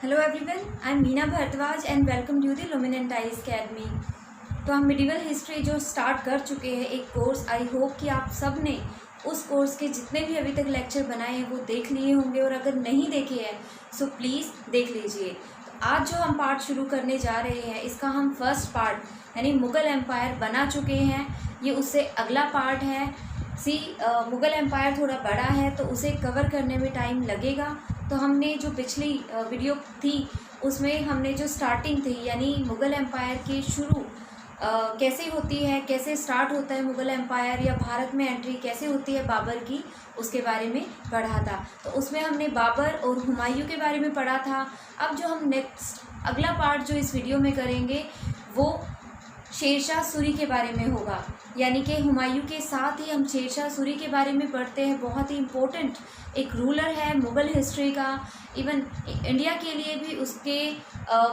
Hello everyone, I am Meena Bhardwaj and welcome to the Luminant Eyes Academy. तो हम medieval history जो start कर चुके हैं एक कोर्स। आई होप कि आप सब ने उस कोर्स के जितने भी अभी तक लेक्चर बनाए हैं वो देख लिए होंगे, और अगर नहीं देखे हैं सो प्लीज़ देख लीजिए। तो आज जो हम पार्ट शुरू करने जा रहे हैं इसका हम फर्स्ट पार्ट यानी मुग़ल एम्पायर बना चुके हैं, ये उससे अगला पार्ट है। मुग़ल एम्पायर थोड़ा बड़ा है तो उसे कवर करने में टाइम लगेगा। तो हमने जो पिछली वीडियो थी उसमें हमने जो स्टार्टिंग थी यानी मुग़ल एम्पायर के शुरू कैसे होती है, कैसे स्टार्ट होता है मुग़ल एम्पायर या भारत में एंट्री कैसे होती है बाबर की, उसके बारे में पढ़ा था। तो उसमें हमने बाबर और हुमायूं के बारे में पढ़ा था। अब जो हम नेक्स्ट अगला पार्ट जो इस वीडियो में करेंगे वो शेरशाह सूरी के बारे में होगा, यानी कि हुमायूं के साथ ही हम शेरशाह सूरी के बारे में पढ़ते हैं। बहुत ही इम्पोर्टेंट एक रूलर है मुग़ल हिस्ट्री का, इवन इंडिया के लिए भी उसके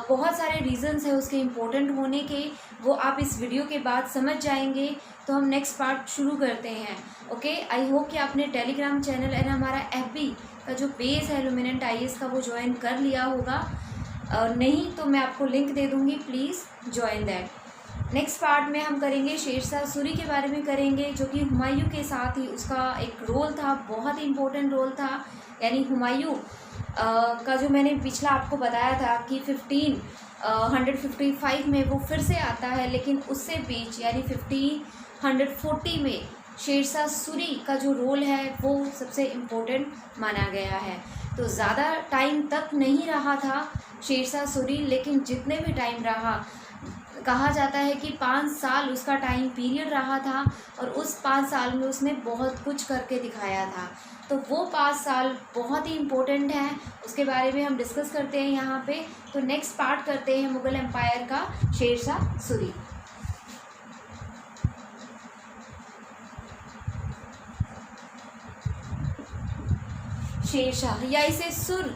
बहुत सारे रीजंस हैं उसके इम्पोर्टेंट होने के, वो आप इस वीडियो के बाद समझ जाएंगे। तो हम नेक्स्ट पार्ट शुरू करते हैं। ओके, आई होप कि आपने टेलीग्राम चैनल एंड हमारा FB का जो पेज है लुमिनेंट आईएएस का वो ज्वाइन कर लिया होगा, नहीं तो मैं आपको लिंक दे दूँगी, please join that. Next part में हम करेंगे शेरशाह सूरी के बारे में करेंगे, जो कि हुमायूं के साथ ही उसका एक रोल था, बहुत ही इम्पोर्टेंट रोल था। यानी हुमायूं का जो मैंने पिछला आपको बताया था कि 1555 में वो फिर से आता है, लेकिन उससे बीच यानी 1540 में शेरशाह सूरी का जो रोल है वो सबसे इम्पोर्टेंट माना गया है। तो ज़्यादा टाइम तक नहीं रहा था शेरशाह सूरी, लेकिन जितने भी टाइम रहा, कहा जाता है कि 5 साल उसका टाइम पीरियड रहा था, और उस 5 साल में उसने बहुत कुछ करके दिखाया था। तो वो 5 साल बहुत ही इम्पोर्टेंट हैं, उसके बारे में हम डिस्कस करते हैं यहाँ पे। तो नेक्स्ट पार्ट करते हैं मुग़ल एम्पायर का, शेरशाह सूरी। शेरशाह या इसे सुर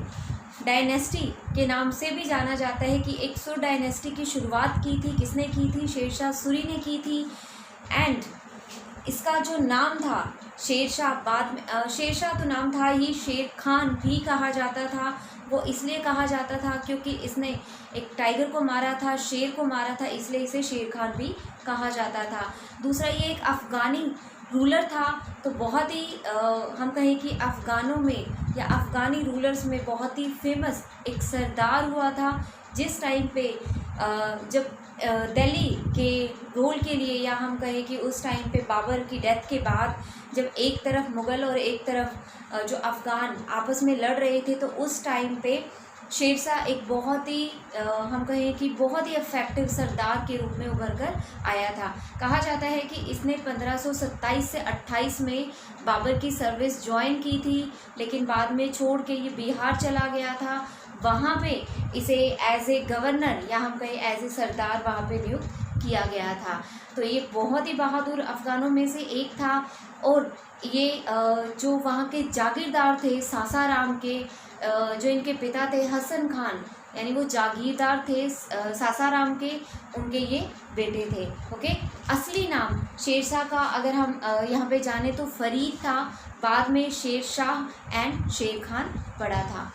डायनेस्टी के नाम से भी जाना जाता है कि एक सुर डायनेस्टी की शुरुआत की थी, किसने की थी? शेरशाह सूरी ने की थी। एंड इसका जो नाम था शेरशाह, बाद में शेरशाह तो नाम था ही, शेर खान भी कहा जाता था। वो इसलिए कहा जाता था क्योंकि इसने एक टाइगर को मारा था, शेर को मारा था, इसलिए इसे शेर खान भी कहा जाता था। दूसरा, ये एक अफ़गानी रूलर था, तो बहुत ही हम कहें कि अफ़गानों में या अफ़गानी रूलर्स में बहुत ही फेमस एक सरदार हुआ था, जिस टाइम पे जब दिल्ली के रोल के लिए, या हम कहें कि उस टाइम पे बाबर की डेथ के बाद जब एक तरफ मुग़ल और एक तरफ जो अफ़गान आपस में लड़ रहे थे, तो उस टाइम पे शेरशाह एक बहुत ही हम कहें कि बहुत ही इफेक्टिव सरदार के रूप में उभर कर आया था। कहा जाता है कि इसने 1527 से 28 में बाबर की सर्विस ज्वाइन की थी, लेकिन बाद में छोड़ के ये बिहार चला गया था। वहाँ पे इसे एज ए गवर्नर या हम कहें एज ए सरदार वहाँ पे नियुक्त किया गया था। तो ये बहुत ही बहादुर अफ़गानों में से एक था, और ये जो वहाँ के जागीरदार थे सासाराम के, जो इनके पिता थे हसन खान, यानी वो जागीरदार थे सासाराम के, उनके ये बेटे थे। ओके, असली नाम शेरशाह का अगर हम यहाँ पे जाने तो फरीद था, बाद में शेरशाह एंड शेर खान पड़ा था।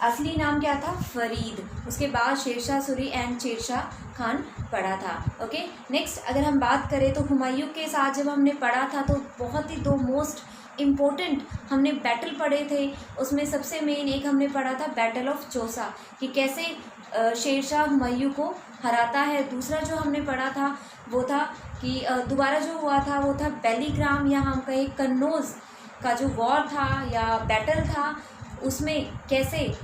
असली नाम क्या था? फरीद। उसके बाद शेरशाह सूरी एंड शेरशाह खान पढ़ा था। ओके, नेक्स्ट अगर हम बात करें तो हुमायूं के साथ जब हमने पढ़ा था तो बहुत ही दो मोस्ट इम्पोर्टेंट हमने बैटल पढ़े थे। उसमें सबसे मेन एक हमने पढ़ा था बैटल ऑफ चौसा, कि कैसे शेरशाह हुमायूं को हराता है। दूसरा जो हमने पढ़ा था वो था कि दोबारा जो हुआ था वो था बेलीग्राम, या हम कहें कन्नौज का जो वॉर था या बैटल था, उसमें कैसे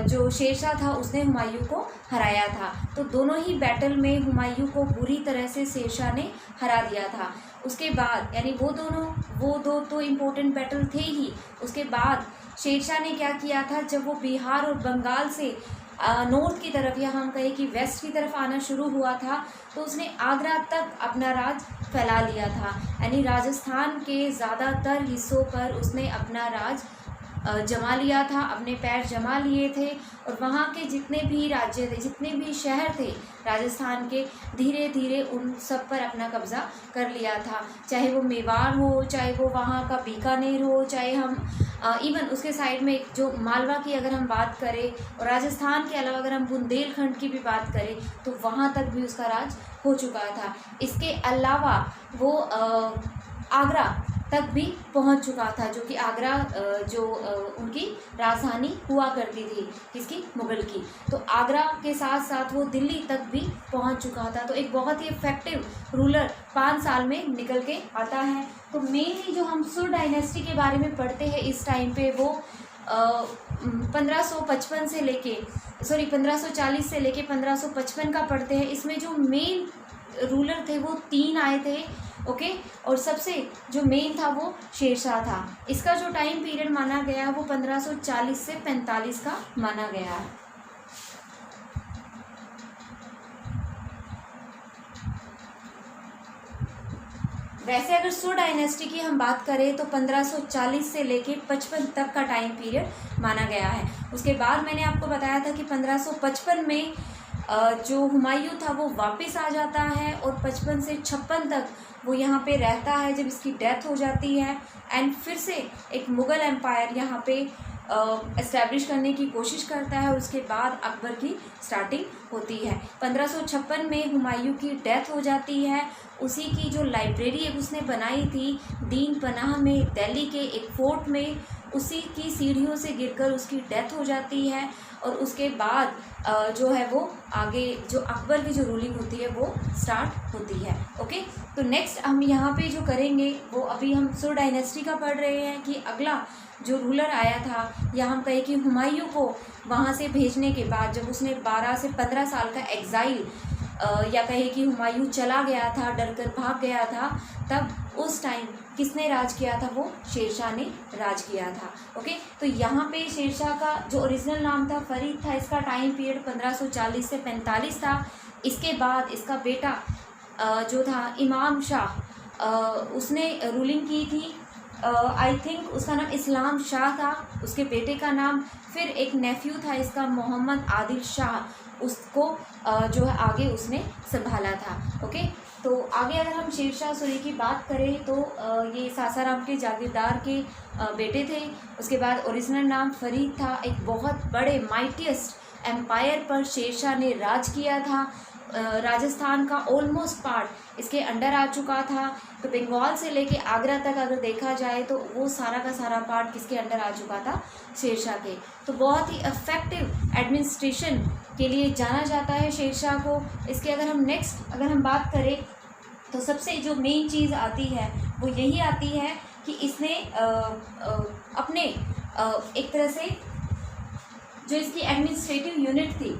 जो शेरशाह था उसने हुमायूं को हराया था। तो दोनों ही बैटल में हुमायूं को बुरी तरह से शेरशाह ने हरा दिया था। उसके बाद यानी वो दो तो इम्पोर्टेंट बैटल थे ही। उसके बाद शेरशाह ने क्या किया था, जब वो बिहार और बंगाल से नॉर्थ की तरफ या हम कहें कि वेस्ट की तरफ आना शुरू हुआ था, तो उसने आगरा तक अपना राज फैला लिया था। यानी राजस्थान के ज़्यादातर हिस्सों पर उसने अपना राज जमा लिया था, अपने पैर जमा लिए थे और वहाँ के जितने भी राज्य थे, जितने भी शहर थे राजस्थान के, धीरे धीरे उन सब पर अपना कब्ज़ा कर लिया था। चाहे वो मेवाड़ हो, चाहे वो वहाँ का बीकानेर हो, चाहे हम इवन उसके साइड में जो मालवा की अगर हम बात करें, और राजस्थान के अलावा अगर हम बुंदेलखंड की भी बात करें तो वहाँ तक भी उसका राज हो चुका था। इसके अलावा वो आगरा तक भी पहुंच चुका था, जो कि आगरा जो उनकी राजधानी हुआ करती थी, किसकी, मुगल की। तो आगरा के साथ साथ वो दिल्ली तक भी पहुंच चुका था। तो एक बहुत ही इफेक्टिव रूलर 5 साल में निकल के आता है। तो मेनली जो हम सुर डायनेस्टी के बारे में पढ़ते हैं इस टाइम पे, वो 1555 से लेके 1540 से लेके 1555 का पढ़ते हैं। इसमें जो मेन रूलर थे वो 3 आए थे, ओके। और सबसे जो मेन था वो शेरशाह था। इसका जो टाइम पीरियड माना गया है वो 1540 से 45 का माना गया है। वैसे अगर सुर डायनेस्टी की हम बात करें तो 1540 से लेके 55 तक का टाइम पीरियड माना गया है। उसके बाद मैंने आपको बताया था कि 1555 में जो हुमायूं था वो वापस आ जाता है और 55 से 56 तक वो यहाँ पे रहता है, जब इसकी डेथ हो जाती है। एंड फिर से एक मुग़ल एम्पायर यहाँ पे एस्टैब्लिश करने की कोशिश करता है और उसके बाद अकबर की स्टार्टिंग होती है। 1556 में हुमायूं की डेथ हो जाती है। उसी की जो लाइब्रेरी उसने बनाई थी दीन पनाह में, दिल्ली के एक फोर्ट में, उसी की सीढ़ियों से गिरकर उसकी डेथ हो जाती है। और उसके बाद जो है वो आगे जो अकबर की जो रूलिंग होती है वो स्टार्ट होती है, ओके। तो नेक्स्ट हम यहाँ पे जो करेंगे वो, अभी हम सुर डायनेस्टी का पढ़ रहे हैं कि अगला जो रूलर आया था, या हम कहें कि हुमायूं को वहाँ से भेजने के बाद जब उसने 12 से 15 साल का एग्ज़ाइल, या कहे कि हुमायूं चला गया था, डरकर भाग गया था, तब उस टाइम किसने राज किया था, वो शेरशाह ने राज किया था, ओके। तो यहाँ पे शेरशाह का जो ओरिजिनल नाम था फरीद था। इसका टाइम पीरियड 1540 से 45 था। इसके बाद इसका बेटा जो था इमाम शाह, उसने रूलिंग की थी। आई थिंक उसका नाम इस्लाम शाह था, उसके बेटे का नाम। फिर एक नेफ्यू था इसका मोहम्मद आदिल शाह, उसको जो है आगे उसने संभाला था, ओके। तो आगे अगर हम शेरशाह सूरी की बात करें तो ये सासाराम के जागीरदार के बेटे थे। उसके बाद ओरिजिनल नाम फरीद था। एक बहुत बड़े माइटिएस्ट एम्पायर पर शेरशाह ने राज किया था। राजस्थान का ऑलमोस्ट पार्ट इसके अंडर आ चुका था। तो बंगाल से लेके आगरा तक अगर देखा जाए तो वो सारा का सारा पार्ट किसके अंडर आ चुका था, शेरशाह के। तो बहुत ही इफेक्टिव एडमिनिस्ट्रेशन के लिए जाना जाता है शेरशाह को। इसके अगर हम बात करें तो सबसे जो मेन चीज़ आती है वो यही आती है कि इसने अपने एक तरह से जो इसकी एडमिनिस्ट्रेटिव यूनिट थी,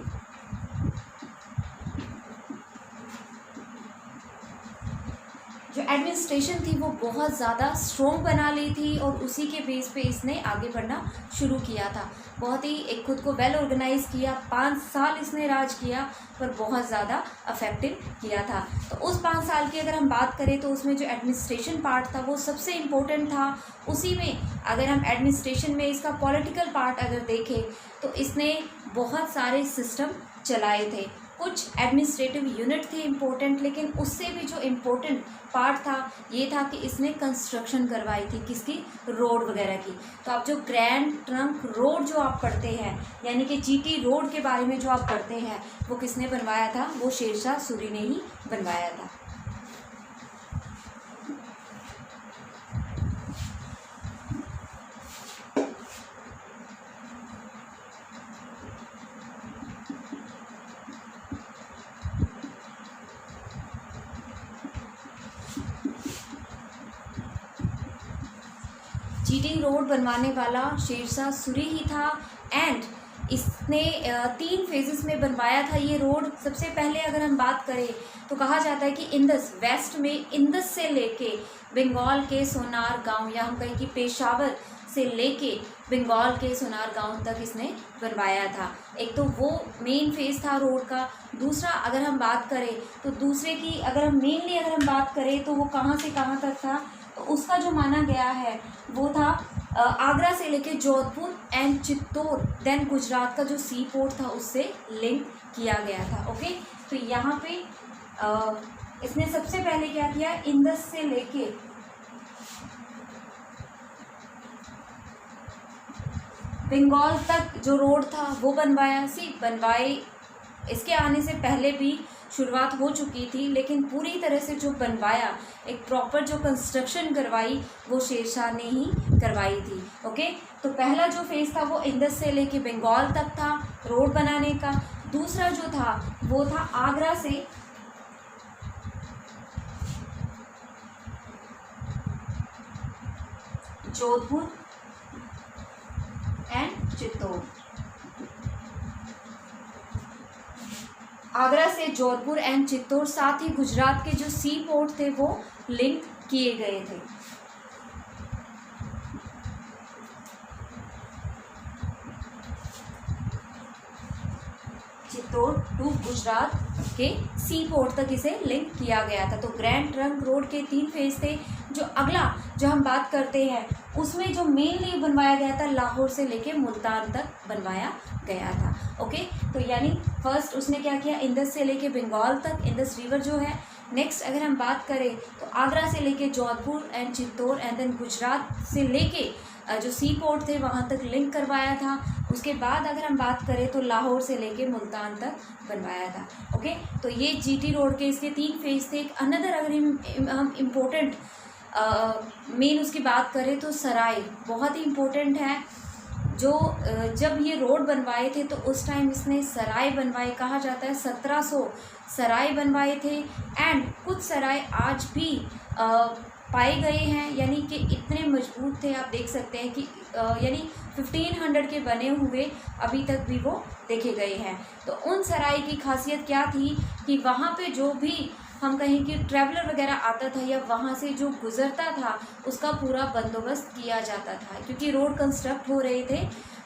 जो एडमिनिस्ट्रेशन थी वो बहुत ज़्यादा स्ट्रॉन्ग बना ली थी और उसी के बेस पे इसने आगे बढ़ना शुरू किया था। बहुत ही एक खुद को वेल ऑर्गेनाइज किया। 5 साल इसने राज किया पर बहुत ज़्यादा अफेक्टिव किया था। तो उस 5 साल की अगर हम बात करें तो उसमें जो एडमिनिस्ट्रेशन पार्ट था वो सबसे इम्पोर्टेंट था। उसी में अगर हम एडमिनिस्ट्रेशन में इसका पॉलिटिकल पार्ट अगर देखें तो इसने बहुत सारे सिस्टम चलाए थे। कुछ एडमिनिस्ट्रेटिव यूनिट थे इम्पोर्टेंट, लेकिन उससे भी जो इम्पोर्टेंट पार्ट था ये था कि इसने कंस्ट्रक्शन करवाई थी, किसकी, रोड वगैरह की। तो आप जो ग्रैंड ट्रंक रोड जो आप पढ़ते हैं, यानी कि जीटी रोड के बारे में जो आप पढ़ते हैं, वो किसने बनवाया था, वो शेरशाह सूरी ने ही बनवाया था। जीटी रोड बनवाने वाला शेरशाह सूरी ही था। एंड इसने 3 फेजेस में बनवाया था ये रोड। सबसे पहले अगर हम बात करें तो कहा जाता है कि इंदस वेस्ट में, इंदस से लेके बंगाल के सोनार गांव, या हम कहें कि पेशावर से लेके बंगाल के सोनार गांव तक इसने बनवाया था। एक तो वो मेन फेज था रोड का। दूसरा अगर हम बात करें तो दूसरे की अगर हम बात करें तो वो कहाँ से कहाँ तक था, तो उसका जो माना गया है वो था आगरा से लेके जोधपुर एंड चित्तौड़ देन गुजरात का जो सी पोर्ट था उससे लिंक किया गया था। ओके, तो यहाँ पे इसने सबसे पहले क्या किया, इंदस से लेके बंगाल तक जो रोड था वो बनवाया। बनवाई इसके आने से पहले भी शुरुआत हो चुकी थी, लेकिन पूरी तरह से जो बनवाया, एक प्रॉपर जो कंस्ट्रक्शन करवाई वो शेरशाह ने ही करवाई थी। ओके, तो पहला जो फेज़ था वो इंदस से लेके बंगाल तक था रोड बनाने का। दूसरा जो था वो था आगरा से जोधपुर एंड चित्तौड़। आगरा से जोधपुर एंड चित्तौड़, साथ ही गुजरात के जो सी पोर्ट थे वो लिंक किए गए थे। चित्तौड़ टू गुजरात के सी पोर्ट तक इसे लिंक किया गया था। तो ग्रैंड ट्रंक रोड के 3 फेज थे। जो अगला जो हम बात करते हैं उसमें जो मेनली बनवाया गया था लाहौर से लेके मुल्तान तक बनवाया गया था। ओके, तो यानी फर्स्ट उसने क्या किया, इंदस से लेके बंगाल तक, इंदस रिवर जो है। नेक्स्ट अगर हम बात करें तो आगरा से लेके Jodhpur and Chittor and then Gujarat से लेके जो सी पोर्ट थे वहाँ तक लिंक करवाया था। उसके बाद अगर हम बात करें तो लाहौर से लेके मुल्तान तक बनवाया था। ओके, तो ये जीटी रोड के इसके 3 फेज थे। एक अनदर अगर हम इम्पोर्टेंट मेन उसकी बात करें तो सराय बहुत ही इम्पोर्टेंट है। जो जब ये रोड बनवाए थे तो उस टाइम इसने सराय बनवाए, कहा जाता है 1700 सराय बनवाए थे। एंड कुछ सराय आज भी पाए गए हैं, यानी कि इतने मजबूत थे, आप देख सकते हैं कि यानी 1500 के बने हुए अभी तक भी वो देखे गए हैं। तो उन सराय की खासियत क्या थी कि वहाँ पे जो भी हम कहें कि ट्रैवलर वगैरह आता था या वहाँ से जो गुज़रता था उसका पूरा बंदोबस्त किया जाता था, क्योंकि रोड कंस्ट्रक्ट हो रहे थे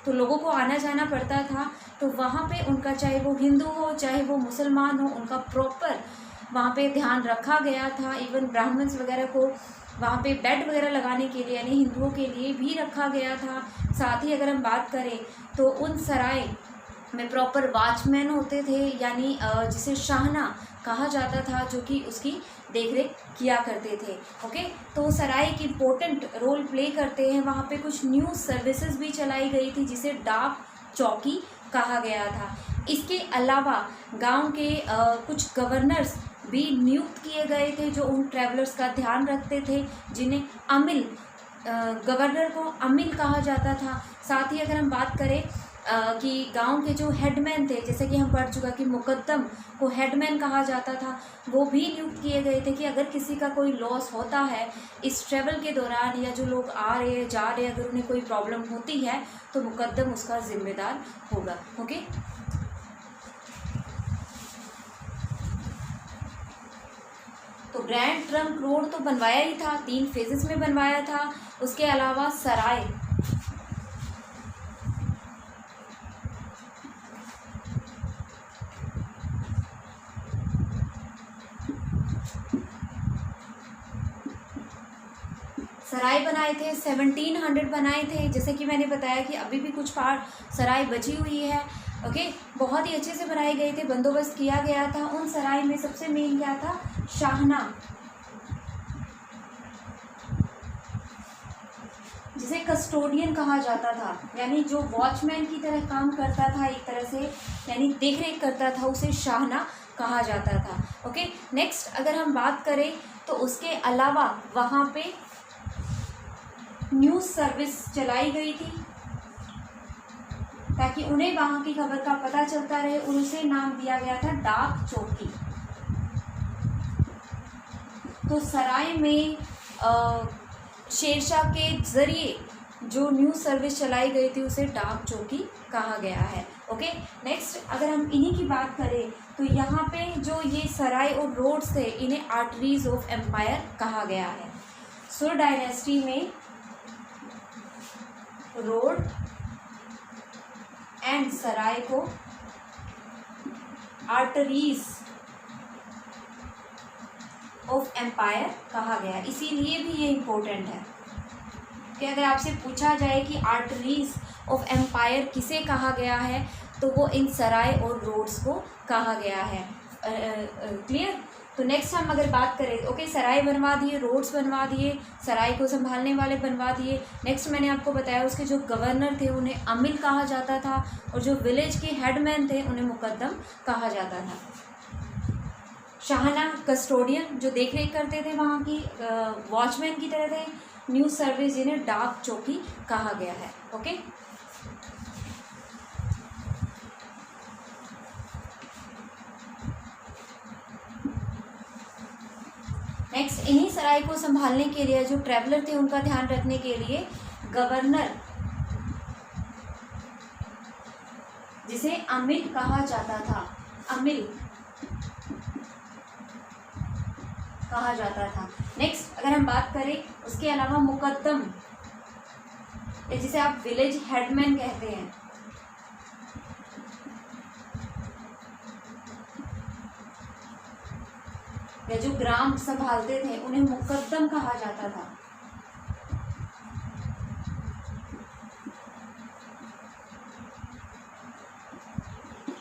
तो लोगों को आना जाना पड़ता था। तो वहाँ पे उनका, चाहे वो हिंदू हो चाहे वो मुसलमान हो, उनका प्रॉपर वहाँ पे ध्यान रखा गया था। इवन ब्राह्मण्स वगैरह को वहाँ पे बेड वगैरह लगाने के लिए, यानी हिंदुओं के लिए भी रखा गया था। साथ ही अगर हम बात करें तो उन सराय में प्रॉपर वॉचमैन होते थे, यानी जिसे शाहना कहा जाता था, जो कि उसकी देखरेख किया करते थे। ओके, तो सराय की इम्पोर्टेंट रोल प्ले करते हैं। वहाँ पे कुछ न्यूज़ सर्विसेज भी चलाई गई थी जिसे डाक चौकी कहा गया था। इसके अलावा गांव के कुछ गवर्नर्स भी नियुक्त किए गए थे जो उन ट्रैवलर्स का ध्यान रखते थे, जिन्हें अमील, गवर्नर को अमील कहा जाता था। साथ ही अगर हम बात करें कि गांव के जो हेडमैन थे, जैसे कि हम पढ़ चुका कि मुकद्दम को हेडमैन कहा जाता था, वो भी नियुक्त किए गए थे कि अगर किसी का कोई लॉस होता है इस ट्रैवल के दौरान, या जो लोग आ रहे हैं जा रहे हैं, अगर उन्हें कोई प्रॉब्लम होती है तो मुकद्दम उसका जिम्मेदार होगा। ओके, तो ग्रैंड ट्रंक रोड तो बनवाया ही था, 3 फेजेस में बनवाया था। उसके अलावा सराय बनाए थे, 1700 बनाए थे। जैसे कि मैंने बताया कि अभी भी कुछ पार्ट सराय बची हुई है। ओके, बहुत ही अच्छे से बनाए गए थे, बंदोबस्त किया गया था। उन सराय में सबसे मेन क्या था, शाहना, जिसे कस्टोडियन कहा जाता था, यानी जो वॉचमैन की तरह काम करता था, एक तरह से यानी देखरेख करता था, उसे शाहना कहा जाता था। ओके, नेक्स्ट अगर हम बात करें तो उसके अलावा वहाँ पे न्यूज़ सर्विस चलाई गई थी ताकि उन्हें वहाँ की खबर का पता चलता रहे, और उसे नाम दिया गया था डाक चौकी। तो सराय में शेरशाह के ज़रिए जो न्यूज़ सर्विस चलाई गई थी उसे डाक चौकी कहा गया है। ओके, नेक्स्ट अगर हम इन्हीं की बात करें तो यहाँ पे जो ये सराय और रोड्स थे, इन्हें आर्टरीज ऑफ एम्पायर कहा गया है। सुर डायनेस्टी में रोड एंड सराय को आर्टरीज ऑफ एम्पायर कहा गया, इसीलिए भी ये इम्पोर्टेंट है कि अगर आपसे पूछा जाए कि आर्टरीज ऑफ एम्पायर किसे कहा गया है तो वो इन सराय और रोड्स को कहा गया है। क्लियर। तो नेक्स्ट हम अगर बात करें, ओके, सराय बनवा दिए, रोड्स बनवा दिए, सराय को संभालने वाले बनवा दिए। नेक्स्ट मैंने आपको बताया उसके जो गवर्नर थे उन्हें अमील कहा जाता था और जो विलेज के हेडमैन थे उन्हें मुकद्दम कहा जाता था। शाहना कस्टोडियन जो देख रेख करते थे वहाँ की, वॉचमैन की तरह थे। न्यूज़ सर्विस जिन्हें डाक चौकी कहा गया है। ओके, नेक्स्ट इन्हीं सराय को संभालने के लिए जो ट्रैवलर थे उनका ध्यान रखने के लिए गवर्नर, जिसे अमील कहा जाता था, अमील कहा जाता था। नेक्स्ट अगर हम बात करें उसके अलावा मुकद्दम, जिसे आप विलेज हेडमैन कहते हैं, या जो ग्राम संभालते थे उन्हें मुकद्दम कहा जाता था।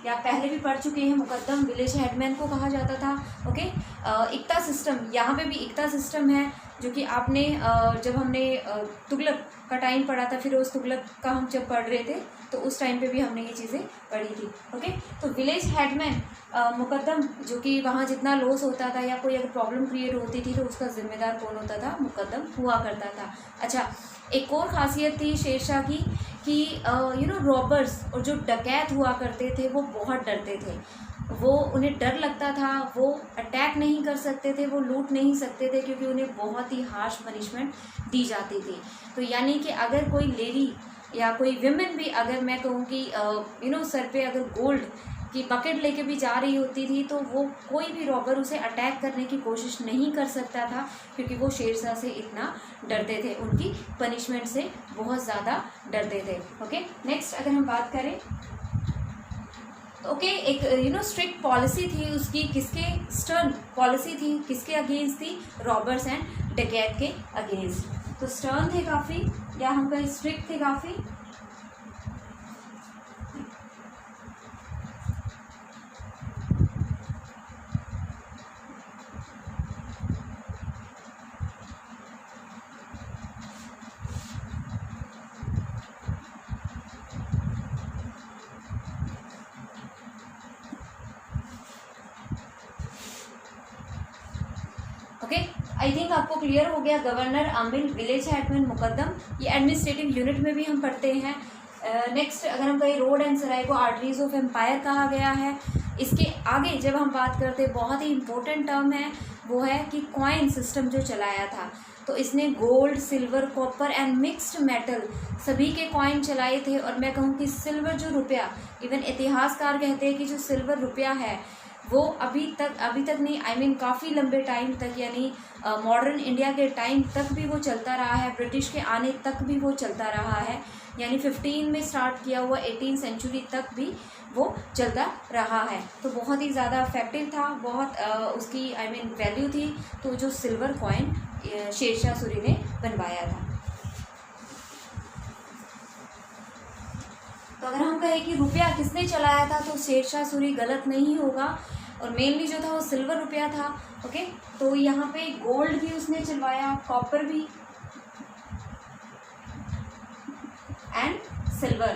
या पहले भी पढ़ चुके हैं, मुकद्दम विलेज हेडमैन को कहा जाता था। ओके, इक्ता सिस्टम, यहाँ पे भी इक्ता सिस्टम है जो कि आपने जब हमने तुगलक का टाइम पढ़ा था, फिर उस तुगलक का हम जब पढ़ रहे थे तो उस टाइम पे भी हमने ये चीज़ें पढ़ी थी। ओके, तो विलेज हेडमैन मुकद्दम, जो कि वहाँ जितना लॉस होता था या कोई अगर प्रॉब्लम क्रिएट होती थी तो उसका जिम्मेदार कौन होता था, मुकद्दम हुआ करता था। अच्छा, एक और खासियत थी शेरशाह की कि रॉबर्स और जो डकैत हुआ करते थे वो बहुत डरते थे, वो उन्हें डर लगता था, वो अटैक नहीं कर सकते थे, वो लूट नहीं सकते थे क्योंकि उन्हें बहुत ही हार्श पनिशमेंट दी जाती थी। तो यानी कि अगर कोई लेडी या कोई विमेन भी, अगर मैं कहूँ कि सर पे अगर गोल्ड की बकेट लेके भी जा रही होती थी तो वो कोई भी रॉबर उसे अटैक करने की कोशिश नहीं कर सकता था क्योंकि वो शेरशाह से इतना डरते थे, उनकी पनिशमेंट से बहुत ज़्यादा डरते थे। ओके, नेक्स्ट अगर हम बात करें तो ओके, एक स्ट्रिक्ट पॉलिसी थी उसकी, किसके, स्टर्न पॉलिसी थी, किसके अगेंस्ट थी, रॉबर्स एंड डकैत के अगेंस्ट। तो स्टर्न थे काफ़ी, या हम कहें स्ट्रिक्ट थे काफ़ी। ओके, आई थिंक आपको क्लियर हो गया। गवर्नर, अमील, विलेज हेडमैन, मुकद्दम, ये एडमिनिस्ट्रेटिव यूनिट में भी हम पढ़ते हैं। नेक्स्ट अगर हम कहें रोड एंड सराय को आर्टरीज ऑफ एम्पायर कहा गया है। इसके आगे जब हम बात करते हैं, बहुत ही इंपॉर्टेंट टर्म है, वो है कि कॉइन सिस्टम जो चलाया था, तो इसने gold, silver, copper and mixed metal सभी के कॉइन चलाए थे। और मैं कहूँ कि सिल्वर जो रुपया, इवन इतिहासकार कहते हैं कि जो सिल्वर रुपया है वो अभी तक नहीं, आई मीन काफ़ी लंबे टाइम तक, यानी मॉडर्न इंडिया के टाइम तक भी वो चलता रहा है, ब्रिटिश के आने तक भी वो चलता रहा है, यानी 15 में स्टार्ट किया हुआ 18 सेंचुरी तक भी वो चलता रहा है। तो बहुत ही ज़्यादा इफेक्टिव था, बहुत उसकी आई मीन वैल्यू थी। तो जो सिल्वर कॉइन शेरशाह सूरी ने बनवाया था। तो अगर हम कहें कि रुपया किसने चलाया था तो शेरशाह सूरी गलत नहीं होगा, और मेनली जो था वो सिल्वर रुपया था। ओके, तो यहाँ पे गोल्ड भी उसने चलवाया, कॉपर भी एंड सिल्वर।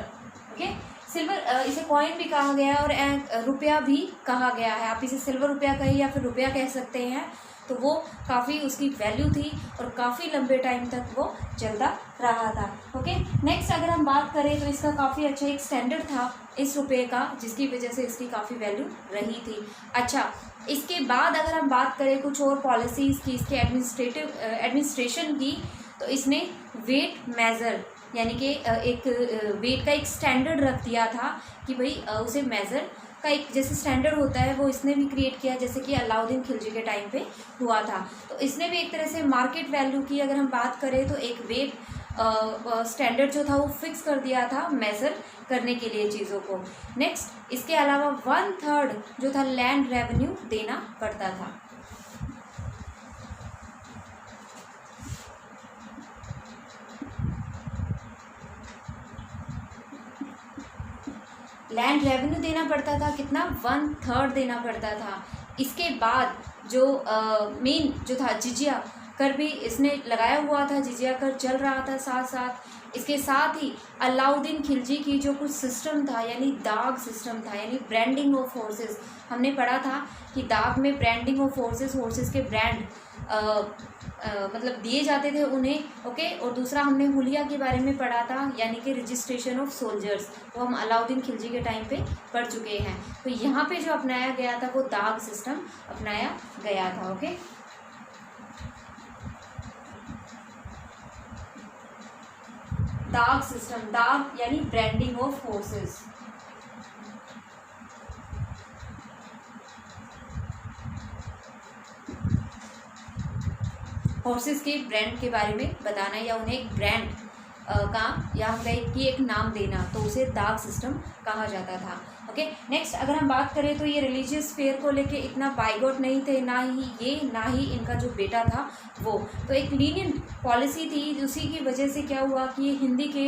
ओके, सिल्वर इसे कॉइन भी कहा गया है और रुपया भी कहा गया है। आप इसे सिल्वर रुपया कहिए या फिर रुपया कह सकते हैं। तो वो काफ़ी उसकी वैल्यू थी और काफ़ी लंबे टाइम तक वो चलता रहा था। ओके, नेक्स्ट अगर हम बात करें तो इसका काफ़ी अच्छा एक स्टैंडर्ड था इस रुपये का, जिसकी वजह से इसकी काफ़ी वैल्यू रही थी। अच्छा, इसके बाद अगर हम बात करें कुछ और पॉलिसीज़ की, इसके एडमिनिस्ट्रेशन की, तो इसने वेट मेज़र, यानी कि एक वेट का एक स्टैंडर्ड रख दिया था कि भाई उसे मेज़र का एक जैसे स्टैंडर्ड होता है वो इसने भी क्रिएट किया, जैसे कि अलाउद्दीन खिलजी के टाइम पे हुआ था। तो इसने भी एक तरह से मार्केट वैल्यू की अगर हम बात करें तो एक वेट स्टैंडर्ड जो था वो फिक्स कर दिया था मेज़र करने के लिए चीज़ों को। नेक्स्ट, इसके अलावा 1/3 जो था लैंड रेवेन्यू देना पड़ता था। लैंड रेवेन्यू देना पड़ता था, कितना 1/3 देना पड़ता था। इसके बाद जो मेन जो था जिजिया कर भी इसने लगाया हुआ था, जिजिया कर चल रहा था साथ साथ। इसके साथ ही अलाउद्दीन खिलजी की जो कुछ सिस्टम था, यानी दाग सिस्टम था, यानी ब्रांडिंग ऑफ फोर्सेस। हमने पढ़ा था कि दाग में ब्रांडिंग ऑफ फोर्सेस, फोर्सेस के ब्रांड मतलब दिए जाते थे उन्हें, ओके। और दूसरा हमने हुलिया के बारे में पढ़ा था, यानी कि रजिस्ट्रेशन ऑफ सोल्जर्स, वो हम अलाउद्दीन खिलजी के टाइम पे पढ़ चुके हैं। तो यहाँ पे जो अपनाया गया था वो दाग सिस्टम अपनाया गया था, ओके। दाग सिस्टम, दाग यानी ब्रांडिंग ऑफ फोर्सेस। फोर्सेस के ब्रांड के बारे में बताना या उन्हें एक ब्रांड का या हम कहें कि एक नाम देना, तो उसे दाग सिस्टम कहा जाता था, ओके। नेक्स्ट अगर हम बात करें तो ये रिलीजियस फेयर को लेके इतना बाइगॉट नहीं थे, ना ही इनका जो बेटा था वो। तो एक लीनियंट पॉलिसी थी, उसी की वजह से क्या हुआ कि ये हिंदी के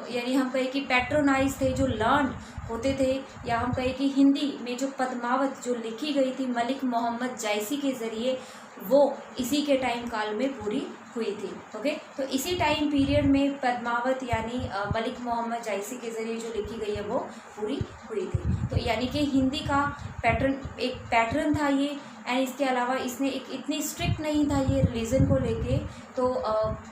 यानी हम कहें कि पैट्रोनाइज थे, जो लर्न होते थे, या हम कहें कि हिंदी में जो पद्मावत जो लिखी गई थी मलिक मोहम्मद जायसी के ज़रिए, वो इसी के टाइम काल में पूरी हुई थी, ओके। तो इसी टाइम पीरियड में पद्मावत यानी मलिक मोहम्मद जायसी के ज़रिए जो लिखी गई है वो पूरी हुई थी। तो यानी कि हिंदी का एक पैटर्न था ये। एंड इसके अलावा इसने एक इतनी स्ट्रिक्ट नहीं था ये रिलीजन को लेके, तो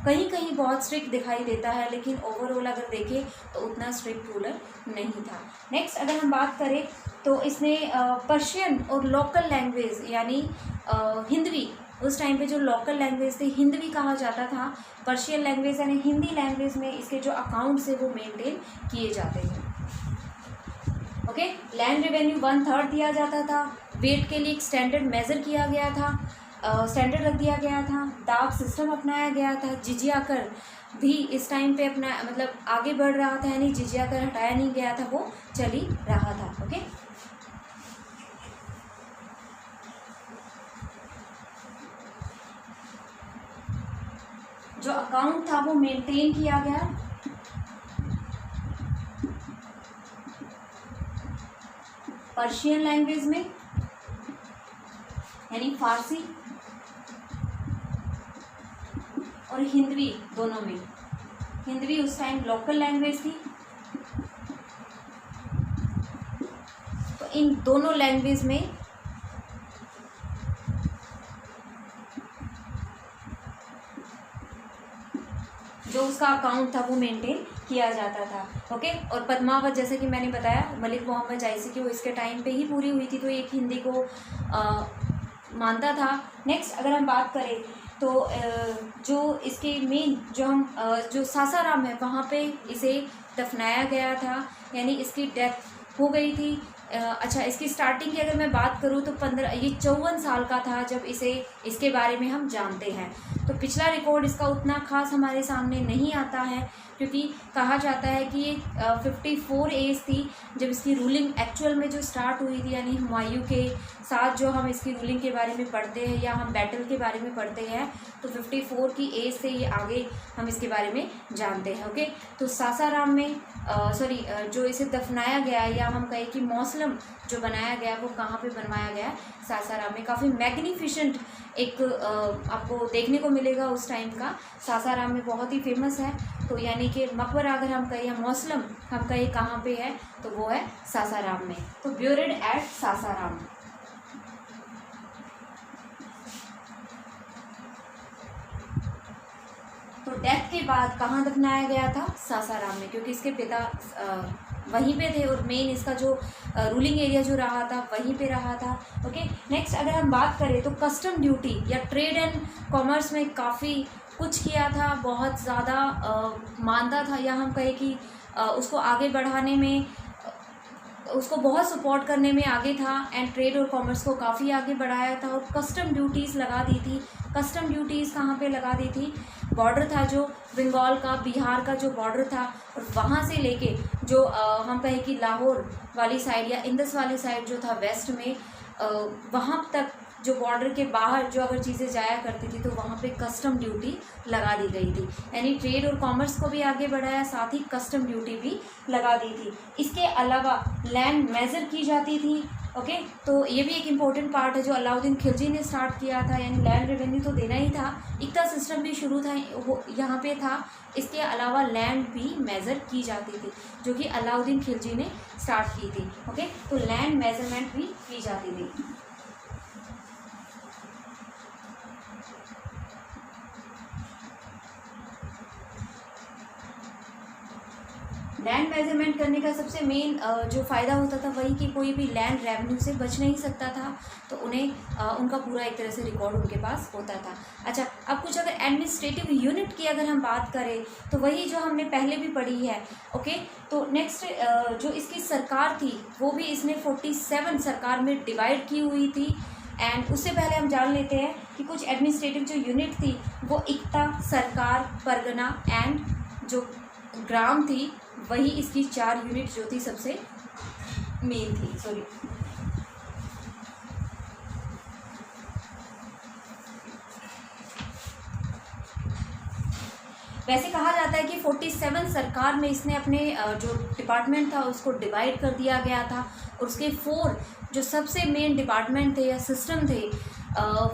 कहीं कहीं बहुत स्ट्रिक्ट दिखाई देता है, लेकिन ओवरऑल अगर देखें तो उतना स्ट्रिक्ट रूलर नहीं था। नेक्स्ट अगर हम बात करें तो इसने पर्शियन और लोकल लैंग्वेज यानी हिंदवी, उस टाइम पे जो लोकल लैंग्वेज थी हिंदवी कहा जाता था, पर्शियन लैंग्वेज यानी हिंदी लैंग्वेज में इसके जो अकाउंट्स है वो मेंटेन किए जाते हैं, ओके। लैंड रेवेन्यू 1/3 दिया जाता था। वेट के लिए एक स्टैंडर्ड मेज़र किया गया था, स्टैंडर्ड रख दिया गया था। दाग सिस्टम अपनाया गया था। जिजिया कर भी इस टाइम पे अपना मतलब आगे बढ़ रहा था, यानी जिजिया कर हटाया नहीं गया था, वो चल ही रहा था, ओके। जो अकाउंट था वो मेंटेन किया गया पर्शियन लैंग्वेज में यानी फारसी और हिंदवी दोनों में। हिंदवी उस टाइम लोकल लैंग्वेज थी, तो इन दोनों लैंग्वेज में जो उसका अकाउंट था वो मेंटेन किया जाता था, ओके। और पद्मावत जैसे कि मैंने बताया मलिक मोहम्मद जायसी की, वो इसके टाइम पे ही पूरी हुई थी, तो एक हिंदी को मानता था। नेक्स्ट अगर हम बात करें तो जो इसके मेन जो हम जो सासाराम है वहाँ पे इसे दफनाया गया था, यानी इसकी डेथ हो गई थी। अच्छा, इसकी स्टार्टिंग की अगर मैं बात करूँ तो 54 साल का था जब इसके बारे में हम जानते हैं। तो पिछला रिकॉर्ड इसका उतना खास हमारे सामने नहीं आता है, क्योंकि कहा जाता है कि ये 54 एज थी जब इसकी रूलिंग एक्चुअल में जो स्टार्ट हुई थी, यानी हुमायूं के साथ जो हम इसकी रूलिंग के बारे में पढ़ते हैं या हम बैटल के बारे में पढ़ते हैं, तो 54 की एज से ये आगे हम इसके बारे में जानते हैं, ओके। तो सासाराम में जो इसे दफनाया गया या हम कहें कि मौसलम जो बनाया गया वो कहाँ पे बनवाया गया, सासाराम में। काफ़ी मैग्निफिशेंट एक आपको देखने को मिलेगा उस टाइम का, सासाराम में बहुत ही फेमस है। तो यानी कि मकबरा अगर हम कहें या मौसलम हम कहें कहाँ पे है, तो वो है सासाराम में। तो ब्यूरिड एट सासाराम। तो डेथ के बाद कहाँ दफनाया गया था? सासाराम में, क्योंकि इसके पिता वहीं पे थे और मेन इसका जो रूलिंग एरिया जो रहा था वहीं पे रहा था, ओके। नेक्स्ट अगर हम बात करें तो कस्टम ड्यूटी या ट्रेड एंड कॉमर्स में काफ़ी कुछ किया था, बहुत ज़्यादा मानता था, या हम कहें कि उसको आगे बढ़ाने में, उसको बहुत सपोर्ट करने में आगे था, एंड ट्रेड और कॉमर्स को काफ़ी आगे बढ़ाया था और कस्टम ड्यूटीज़ लगा दी थी। कस्टम ड्यूटीज़ कहाँ पे लगा दी थी? बॉर्डर था जो बंगाल का, बिहार का जो बॉर्डर था, और वहाँ से लेके जो हम कहें कि लाहौर वाली साइड या इंदस वाली साइड जो था वेस्ट में, वहाँ तक जो बॉर्डर के बाहर जो अगर चीज़ें जाया करती थी तो वहाँ पे कस्टम ड्यूटी लगा दी गई थी। यानी ट्रेड और कॉमर्स को भी आगे बढ़ाया, साथ ही कस्टम ड्यूटी भी लगा दी थी। इसके अलावा लैंड मेजर की जाती थी। ओके, तो ये भी एक इम्पोर्टेंट पार्ट है जो अलाउद्दीन खिलजी ने स्टार्ट किया था। यानी लैंड रेवेन्यू तो देना ही था, इक्ता सिस्टम भी शुरू था वो यहाँ पे था। इसके अलावा लैंड भी मेज़र की जाती थी जो कि अलाउद्दीन खिलजी ने स्टार्ट की थी। ओके, तो लैंड मेजरमेंट भी की जाती थी। लैंड मेजरमेंट करने का सबसे मेन जो फ़ायदा होता था वही कि कोई भी लैंड रेवेन्यू से बच नहीं सकता था, तो उन्हें उनका पूरा एक तरह से रिकॉर्ड उनके पास होता था। अच्छा, अब कुछ अगर एडमिनिस्ट्रेटिव यूनिट की अगर हम बात करें तो वही जो हमने पहले भी पढ़ी है। ओके, तो नेक्स्ट जो इसकी सरकार थी वो भी इसने 47 सरकार में डिवाइड की हुई थी। एंड उससे पहले हम जान लेते हैं कि कुछ एडमिनिस्ट्रेटिव जो यूनिट थी वो इक्ता, सरकार, परगना एंड जो ग्राम थी वही इसकी 4 यूनिट जो थी सबसे मेन थी। सॉरी, वैसे कहा जाता है कि 47 सरकार में इसने अपने जो डिपार्टमेंट था उसको डिवाइड कर दिया गया था, और उसके 4 जो सबसे मेन डिपार्टमेंट थे या सिस्टम थे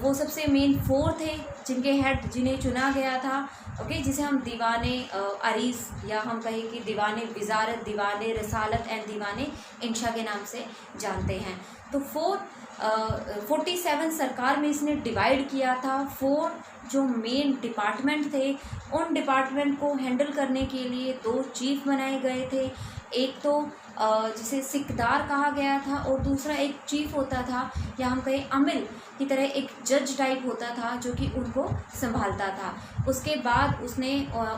वो सबसे मेन 4 थे जिनके हेड जिन्हें चुना गया था। ओके, जिसे हम दीवाने अरीस या हम कहें कि दीवाने वजारत, दीवाने रसालत एंड दीवाने इंशा के नाम से जानते हैं। तो 47 सरकार में इसने डिवाइड किया था। 4 जो मेन डिपार्टमेंट थे उन डिपार्टमेंट को हैंडल करने के लिए 2 चीफ बनाए गए थे। एक तो जिसे सिकदार कहा गया था, और दूसरा एक चीफ होता था या हम कहें अमिल की तरह एक जज टाइप होता था जो कि उनको संभालता था। उसके बाद उसने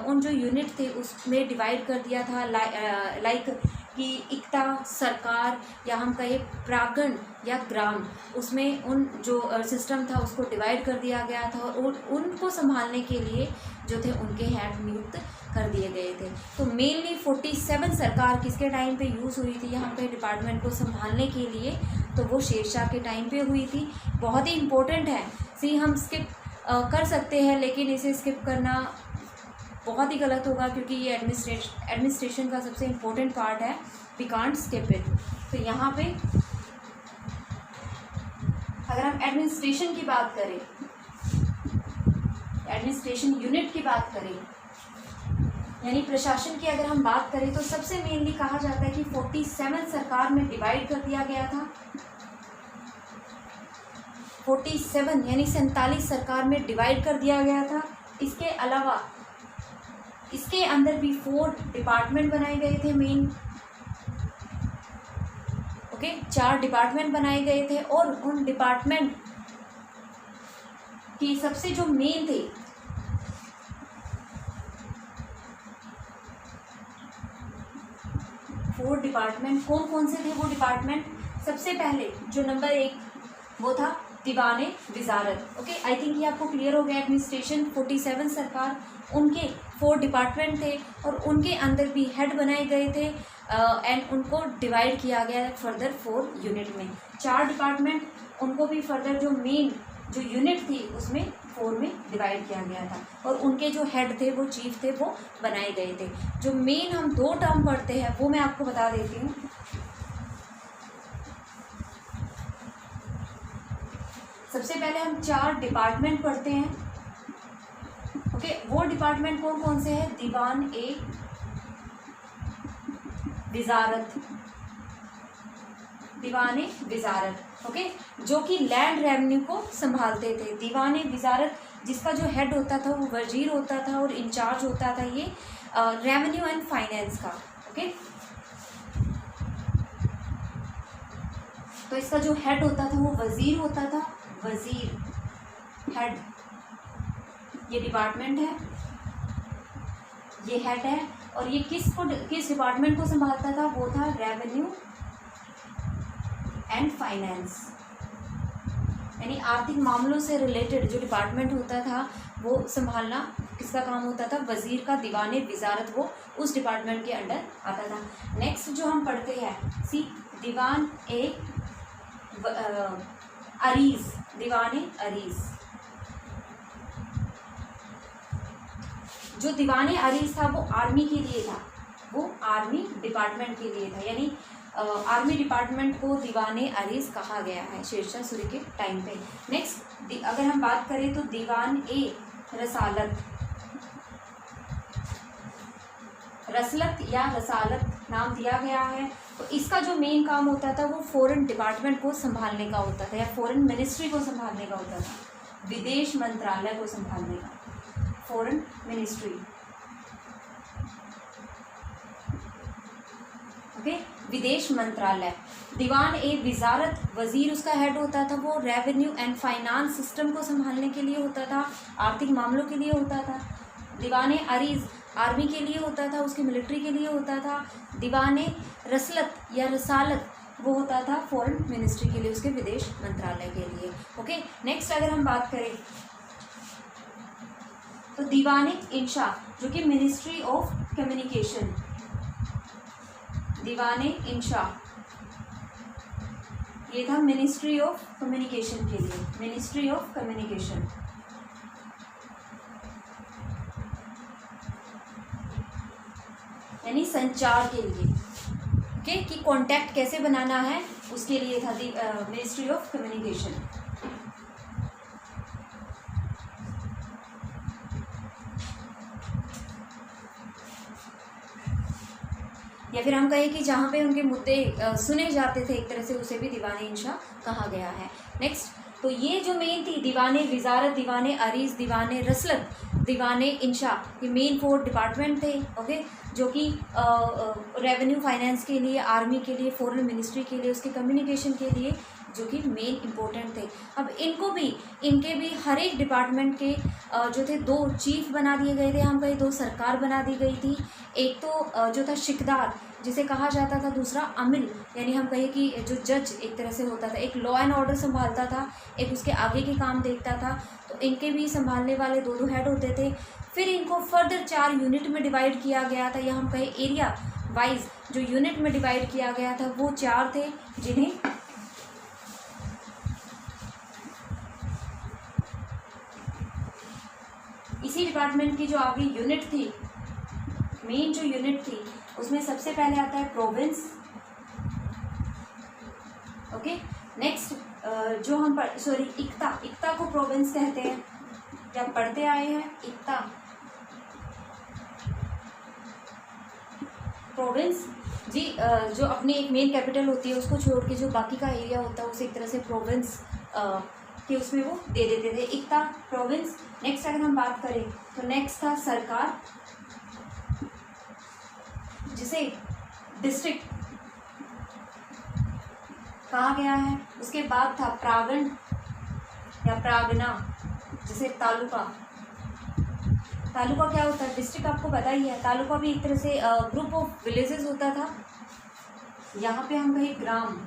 उन जो यूनिट थे उसमें डिवाइड कर दिया था लाइक कि इक्ता, सरकार या हम कहें प्रागण या ग्राम, उसमें उन जो सिस्टम था उसको डिवाइड कर दिया गया था, और उनको संभालने के लिए जो थे उनके हेड नियुक्त कर दिए गए थे। तो मेनली 47 सरकार किसके टाइम पे यूज़ हुई थी यहाँ पे डिपार्टमेंट को संभालने के लिए, तो वो शेरशाह के टाइम पे हुई थी। बहुत ही इम्पोर्टेंट है, सी हम स्किप कर सकते हैं लेकिन इसे स्किप करना बहुत ही गलत होगा क्योंकि ये एडमिनिस्ट्रेशन का सबसे इम्पोर्टेंट पार्ट है। We can't skip it. तो यहाँ पे अगर हम एडमिनिस्ट्रेशन की बात करें, एडमिनिस्ट्रेशन यूनिट की बात करें, यानी प्रशासन की अगर हम बात करें, तो सबसे मेनली कहा जाता है कि 47 सरकार में डिवाइड कर दिया गया था। 47 यानी 47 सरकार में डिवाइड कर दिया गया था। इसके अलावा इसके अंदर भी 4 डिपार्टमेंट बनाए गए थे मेन। ओके, 4 डिपार्टमेंट बनाए गए थे, और उन डिपार्टमेंट की सबसे जो मेन थे वो डिपार्टमेंट कौन कौन से थे। वो डिपार्टमेंट सबसे पहले जो नंबर 1 वो था दीवाने वजारत। ओके, आई थिंक ये आपको क्लियर हो गया। एडमिनिस्ट्रेशन 47 सरकार, उनके 4 डिपार्टमेंट थे और उनके अंदर भी हेड बनाए गए थे एंड उनको डिवाइड किया गया फर्दर 4 यूनिट में। 4 डिपार्टमेंट, उनको भी फर्दर जो मेन जो यूनिट थी उसमें 4 में डिवाइड किया गया था, और उनके जो हेड थे वो चीफ थे वो बनाए गए थे। जो मेन हम 2 टर्म पढ़ते हैं वो मैं आपको बता देती हूँ। सबसे पहले हम 4 डिपार्टमेंट पढ़ते हैं। ओके, वो डिपार्टमेंट कौन कौन से हैं? दीवान ए वजारत, दीवाने वजारत। ओके, जो कि लैंड रेवेन्यू को संभालते थे। दीवाने वजारत जिसका जो हेड होता था वो वजीर होता था और इंचार्ज होता था ये रेवेन्यू एंड फाइनेंस का। ओके, तो इसका जो हेड होता था वो वजीर होता था। वजीर हेड, ये डिपार्टमेंट है, ये हेड है, और ये किस डिपार्टमेंट को संभालता था? वो था रेवेन्यू एंड फाइनेंस, यानी आर्थिक मामलों से रिलेटेड जो डिपार्टमेंट होता था वो संभालना किसका काम होता था? वजीर का। दीवाने वजारत वो उस डिपार्टमेंट के अंडर आता था। नेक्स्ट जो हम पढ़ते हैं, सी दीवान ए अरीज, दीवाने अरीज। जो दीवाने अरीज था वो आर्मी के लिए था, वो आर्मी डिपार्टमेंट के लिए था, यानी आर्मी डिपार्टमेंट को दीवाने अरीज कहा गया है शेरशाह सूरी के टाइम पे। नेक्स्ट अगर हम बात करें तो दीवान ए रसालत, रसलत या रसालत नाम दिया गया है। तो इसका जो मेन काम होता था वो फॉरेन डिपार्टमेंट को संभालने का होता था, या फॉरेन मिनिस्ट्री को संभालने का होता था, विदेश मंत्रालय को संभालने का, फॉरेन मिनिस्ट्री। ओके, विदेश मंत्रालय। दीवान ए विजारत, वजीर उसका हेड होता था, वो रेवेन्यू एंड फाइनेंस सिस्टम को संभालने के लिए होता था, आर्थिक मामलों के लिए होता था। दीवाने अरीज आर्मी के लिए होता था, उसकी मिलिट्री के लिए होता था। दीवाने रसलत या रसालत वो होता था फॉरेन मिनिस्ट्री के लिए, उसके विदेश मंत्रालय के लिए। ओके, नेक्स्ट अगर हम बात करें तो दीवाने इंशा जो कि मिनिस्ट्री ऑफ कम्युनिकेशन, दीवाने इंशा ये था मिनिस्ट्री ऑफ कम्युनिकेशन के लिए, मिनिस्ट्री ऑफ कम्युनिकेशन। यानी संचार के लिए, ओके, कि कांटेक्ट कैसे बनाना है उसके लिए था मिनिस्ट्री ऑफ कम्युनिकेशन। या फिर हम कहें कि जहाँ पे उनके मुद्दे सुने जाते थे एक तरह से, उसे भी दीवाने इंशा कहा गया है। नेक्स्ट, तो ये जो मेन थी दीवाने विजारत, दीवाने अरीज, दीवाने रसलत, दीवाने इंशा, ये मेन 4 डिपार्टमेंट थे। ओके, जो कि रेवेन्यू फाइनेंस के लिए, आर्मी के लिए, फॉरेन मिनिस्ट्री के लिए, उसके कम्युनिकेशन के लिए जो कि मेन इम्पोर्टेंट थे। अब इनके भी हर एक डिपार्टमेंट के जो थे 2 चीफ बना दिए गए थे, हम कहीं 2 सरकार बना दी गई थी। एक तो जो था शिकदार जिसे कहा जाता था, दूसरा अमिल यानी हम कहें कि जो जज एक तरह से होता था, एक लॉ एंड ऑर्डर संभालता था, एक उसके आगे के काम देखता था। तो इनके भी संभालने वाले 2 हेड होते थे। फिर इनको फर्दर 4 यूनिट में डिवाइड किया गया था, या हम कहें एरिया वाइज जो यूनिट में डिवाइड किया गया था वो 4 थे, जिन्हें इसी डिपार्टमेंट की जो आगे यूनिट थी, मेन जो यूनिट थी, उसमें सबसे पहले आता है प्रोविंस। ओके, नेक्स्ट जो हम इक्ता को प्रोविंस कहते हैं, जब पढ़ते आए हैं इक्ता प्रोविंस जी। जो अपनी एक मेन कैपिटल होती है उसको छोड़ के जो बाकी का एरिया होता है उसे एक तरह से प्रोविंस के उसमें वो दे देते थे, इक्ता प्रोविंस। नेक्स्ट अगर हम बात करें तो नेक्स्ट था सरकार, जिसे डिस्ट्रिक्ट कहा गया है। उसके बाद था प्रागण या प्रागना, जिसे तालुका। तालुका क्या होता है? डिस्ट्रिक्ट आपको पता ही है। तालुका भी एक तरह से ग्रुप ऑफ विलेजेस होता था। यहाँ पे हम कहें ग्राम,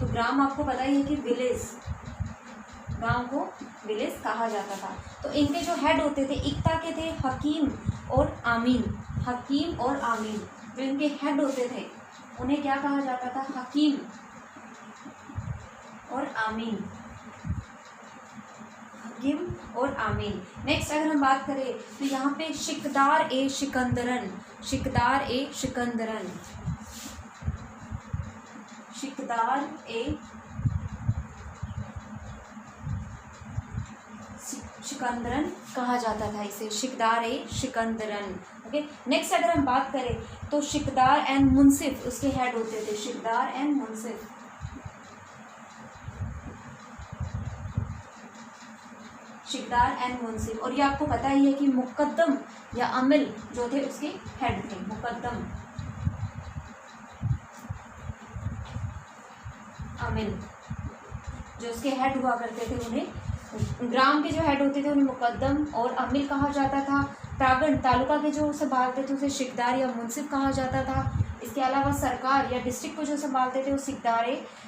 तो ग्राम आपको पता ही है कि विलेज, गांव को विलेज कहा जाता था। तो इनके जो हेड होते थे इक्ता के थे हकीम और आमीन, हकीम और आमीन जो इनके हेड होते थे उन्हें क्या कहा जाता था? हकीम और आमीन, हकीम और आमीन। नेक्स्ट अगर हम बात करें तो यहाँ पे शिकदार ए शिकंदरन, शिकदार ए शिकंदरन, शिकदार ए शिकंदरन कहा जाता था इसे, शिकदार ए शिकंदरन। ओके, नेक्स्ट अगर हम बात करें तो शिकदार एंड मुंसिफ उसके हेड होते थे, shikdar and Munsif. Shikdar and मुंसिफ। और ये आपको पता ही है कि मुकद्दम या अमिल जो थे उसके हेड थे, मुकद्दम अमिल जो उसके हेड हुआ करते थे उन्हें, ग्राम के जो हेड होते थे उन्हें मुकद्दम और अमिल कहा जाता था। प्रागण तालुका के जो संभालते थे उसे शिकदार या मुंसिफ कहा जाता था। इसके अलावा सरकार या डिस्ट्रिक्ट को जो संभालते थे वो शिकदार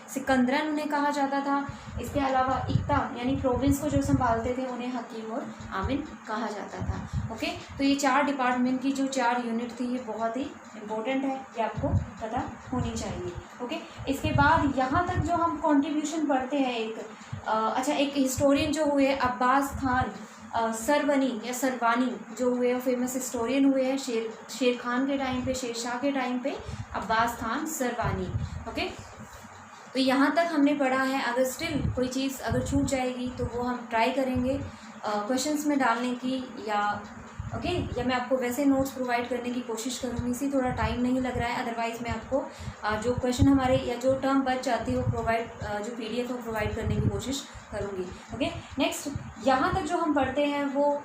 सिकंदरन उन्हें कहा जाता था। इसके अलावा इक्ता यानी प्रोविंस को जो संभालते थे उन्हें हकीम और आमिन कहा जाता था। ओके, तो ये 4 डिपार्टमेंट की जो 4 यूनिट थी ये बहुत ही इम्पोर्टेंट है, ये आपको पता होनी चाहिए। ओके, इसके बाद यहाँ तक जो हम कंट्रीब्यूशन पढ़ते हैं एक हिस्टोरियन जो हुए अब्बास खान सरवनी या सरवानी जो हुए फेमस हिस्टोरियन हुए हैं शेर खान के टाइम पे, शेरशाह के टाइम पे अब्बास खान सरवानी। ओके, तो यहाँ तक हमने पढ़ा है। अगर स्टिल कोई चीज़ अगर छूट जाएगी तो वो हम ट्राई करेंगे क्वेश्चंस में डालने की या मैं आपको वैसे नोट्स प्रोवाइड करने की कोशिश करूँगी। इसी थोड़ा टाइम नहीं लग रहा है, अदरवाइज़ मैं आपको जो क्वेश्चन हमारे या जो टर्म बच जाती है वो जो PDF है वो प्रोवाइड करने की कोशिश करूँगी। ओके, नेक्स्ट यहाँ तक जो हम पढ़ते हैं वो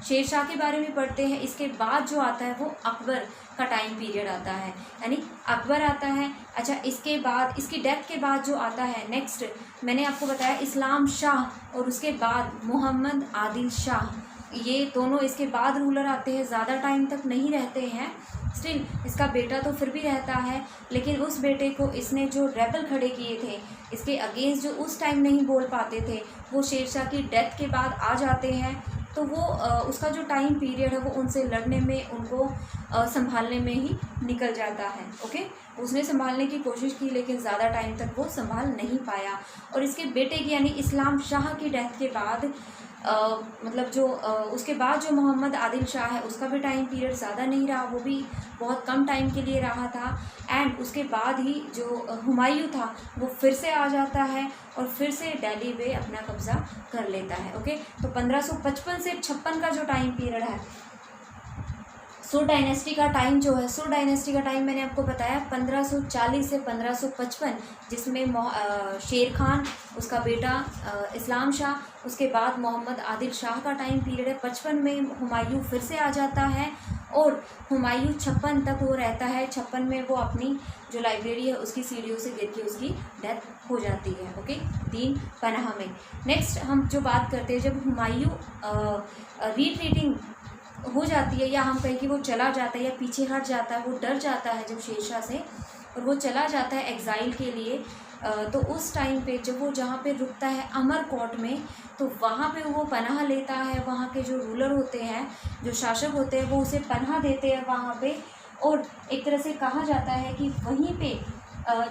शेरशाह के बारे में पढ़ते हैं। इसके बाद जो आता है वो अकबर का टाइम पीरियड आता है, यानी अकबर आता है। अच्छा, इसके बाद इसकी डेथ के बाद जो आता है नेक्स्ट, मैंने आपको बताया इस्लाम शाह और उसके बाद मोहम्मद आदिल शाह, ये दोनों इसके बाद रूलर आते हैं, ज़्यादा टाइम तक नहीं रहते हैं। स्टिल इसका बेटा तो फिर भी रहता है, लेकिन उस बेटे को इसने जो रेबल खड़े किए थे इसके अगेंस्ट जो उस टाइम नहीं बोल पाते थे, वो शेरशाह की डेथ के बाद आ जाते हैं। तो वो उसका जो टाइम पीरियड है वो उनसे लड़ने में, उनको संभालने में ही निकल जाता है। ओके, उसने संभालने की कोशिश की लेकिन ज़्यादा टाइम तक वो संभाल नहीं पाया। और इसके बेटे की यानी इस्लाम शाह की डेथ के बाद उसके बाद जो मोहम्मद आदिल शाह है उसका भी टाइम पीरियड ज़्यादा नहीं रहा, वो भी बहुत कम टाइम के लिए रहा था। एंड उसके बाद ही जो हुमायूं था वो फिर से आ जाता है और फिर से दिल्ली पे अपना कब्ज़ा कर लेता है। ओके, तो 1555 से 56 का जो टाइम पीरियड है, सुर डायनेस्टी का टाइम जो है, सुर डायनेस्टी का टाइम मैंने आपको बताया 1540 से 1555, जिसमें शेर खान, उसका बेटा इस्लाम शाह, उसके बाद मोहम्मद आदिल शाह का टाइम पीरियड है। 55 में हुमायूं फिर से आ जाता है और हुमायूं 56 तक वो रहता है। 56 में वो अपनी जो लाइब्रेरी है उसकी सीढ़ियों से गिर के उसकी डेथ हो जाती है। ओके, दीन पनाह में। नेक्स्ट हम जो बात करते हैं, जब हुमायूं रिट्रीटिंग हो जाती है या हम कहें कि वो चला जाता है या पीछे हट जाता है, वो डर जाता है जब शेरशाह से और वो चला जाता है एग्ज़ाइल के लिए, तो उस टाइम पे जब वो जहाँ पे रुकता है अमरकोट में, तो वहाँ पे वो पनाह लेता है। वहाँ के जो रूलर होते हैं, जो शासक होते हैं, वो उसे पनाह देते हैं वहाँ पे। और एक तरह से कहा जाता है कि वहीं पे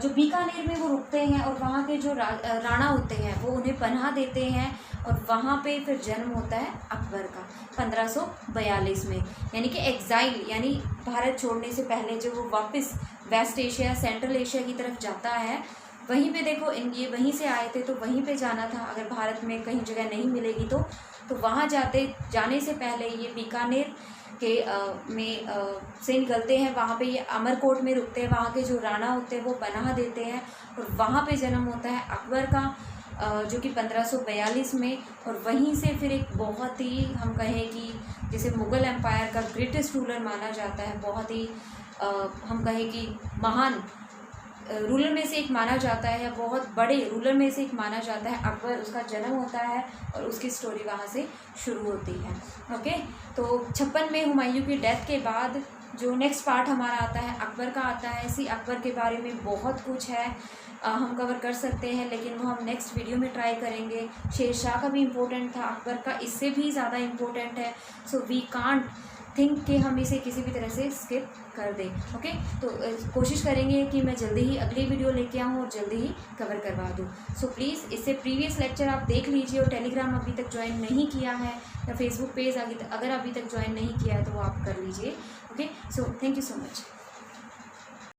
जो बीकानेर में वो रुकते हैं और वहाँ के जो राणा होते हैं वो उन्हें पनाह देते हैं और वहाँ पे फिर जन्म होता है अकबर का 1542 में। यानी कि एग्ज़ाइल, यानी भारत छोड़ने से पहले जब वो वापस वेस्ट एशिया, सेंट्रल एशिया की तरफ जाता है, वहीं पे देखो ये वहीं से आए थे तो वहीं पे जाना था। अगर भारत में कहीं जगह नहीं मिलेगी तो वहाँ जाने से पहले ये बीकानेर के से निकलते हैं, वहाँ पे ये अमरकोट में रुकते हैं। वहाँ के जो राणा होते हैं वो पनाह देते हैं और वहाँ पे जन्म होता है अकबर का, जो कि 1542 में। और वहीं से फिर एक बहुत ही हम कहें कि जैसे मुग़ल एम्पायर का ग्रेटेस्ट रूलर माना जाता है, बहुत ही हम कहें कि महान रूलर में से एक माना जाता है, या बहुत बड़े रूलर में से एक माना जाता है अकबर। उसका जन्म होता है और उसकी स्टोरी वहाँ से शुरू होती है। ओके, तो 56 में हुमायूं की डेथ के बाद जो नेक्स्ट पार्ट हमारा आता है अकबर का आता है। इसी अकबर के बारे में बहुत कुछ है, हम कवर कर सकते हैं, लेकिन वो हम नेक्स्ट वीडियो में ट्राई करेंगे। शेरशाह का भी इम्पोर्टेंट था, अकबर का इससे भी ज़्यादा इम्पोर्टेंट है। सो वी कांट थिंक कि हम इसे किसी भी तरह से स्किप कर दें। ओके, तो कोशिश करेंगे कि मैं जल्दी ही अगली वीडियो लेके आऊँ और जल्दी ही कवर करवा दूँ। सो प्लीज़ इससे प्रीवियस लेक्चर आप देख लीजिए, और टेलीग्राम अभी तक ज्वाइन नहीं किया है या फेसबुक पेज अगर अभी तक ज्वाइन नहीं किया है तो वो आप कर लीजिए। Okay, so thank you so much.